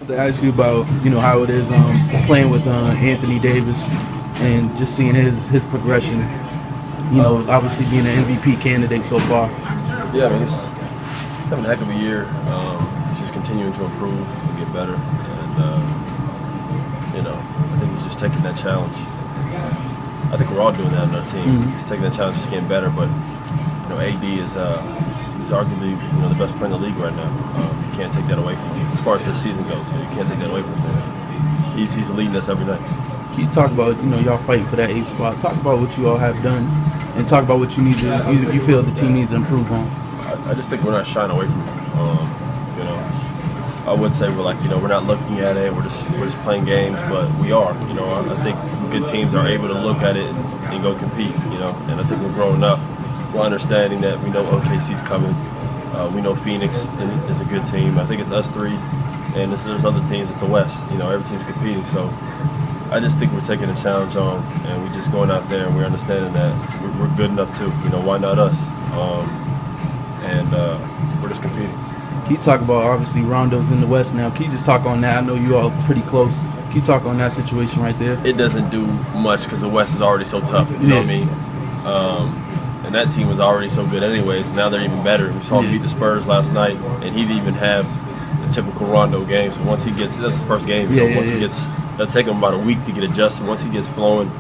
To ask you about how it is playing with Anthony Davis and just seeing his progression. Obviously being an MVP candidate so far. Yeah, I mean he's having a heck of a year. He's just continuing to improve and get better, and I think he's just taking that challenge. I think we're all doing that on our team. Mm-hmm. He's taking that challenge, just getting better. But AD is he's arguably the best player in the league right now. You can't take that away from him. As far as this season goes, you can't take that away from him. He's leading us every night. Can you talk about y'all fighting for that 8th spot? Talk about what you all have done, and talk about what you feel the team needs to improve on. I just think we're not shying away from it. I would say we're not looking at it. We're just playing games, but we are. I think good teams are able to look at it and go compete. And I think we're growing up. We're understanding that we know OKC's coming. We know Phoenix is a good team. I think it's us three, and there's other teams. It's the West. Every team's competing. So I just think we're taking a challenge on, and we're just going out there and we're understanding that we're good enough too. Why not us? We're just competing. Can you talk about, obviously Rondo's in the West now? Can you just talk on that? I know you all pretty close. Can you talk on that situation right there? It doesn't do much because the West is already so tough. You know what I mean? And that team was already so good anyways. Now they're even better. We saw him beat the Spurs last night, and he didn't even have the typical Rondo game. So once he gets, that's his first game. Once he gets, it'll take him about a week to get adjusted. Once he gets flowing,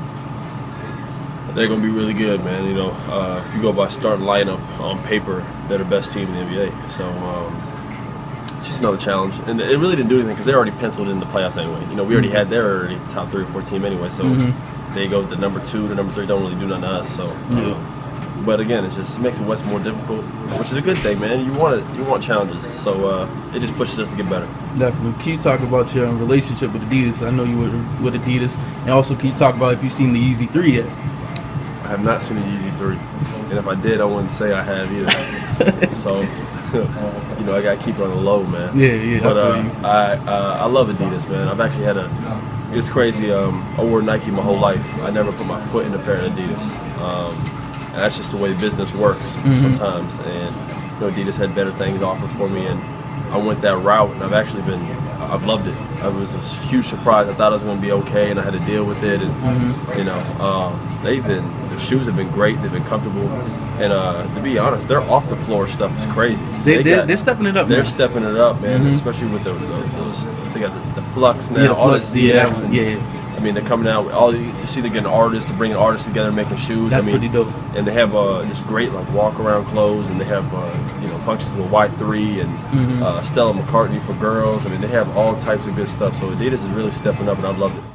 they're going to be really good, man. If you go by starting lineup on paper, they're the best team in the NBA. So it's just another challenge. And it really didn't do anything because they're already penciled in the playoffs anyway. We already had their already top 3 or 4 team anyway. So they go to number 2 to number 3, don't really do nothing to us. So. But again, it makes the West more difficult, which is a good thing, man. You want challenges, so it just pushes us to get better. Definitely. Can you talk about your relationship with Adidas? I know you were with Adidas, and also can you talk about if you've seen the Yeezi 3 yet? I have not seen the Yeezi 3, and if I did, I wouldn't say I have either. So, I gotta keep it on the low, man. Yeah. But I love Adidas, man. I've actually had it's crazy. I wore Nike my whole life. I never put my foot in a pair of Adidas. And that's just the way business works sometimes. And Adidas had better things offered for me, and I went that route, and I've loved it. It was a huge surprise. I thought I was going to be okay, and I had to deal with it. And the shoes have been great. They've been comfortable, and to be honest, their off the floor stuff is crazy. They're stepping it up. They're stepping it up, man. Especially with they got the Flux now, all this ZX. I mean, they're coming out with you see they're getting artists to bring artists together making shoes. That's pretty dope. And they have this great walk around clothes, and they have functions with Y3 and Stella McCartney for girls. I mean, they have all types of good stuff. So Adidas is really stepping up, and I've loved it.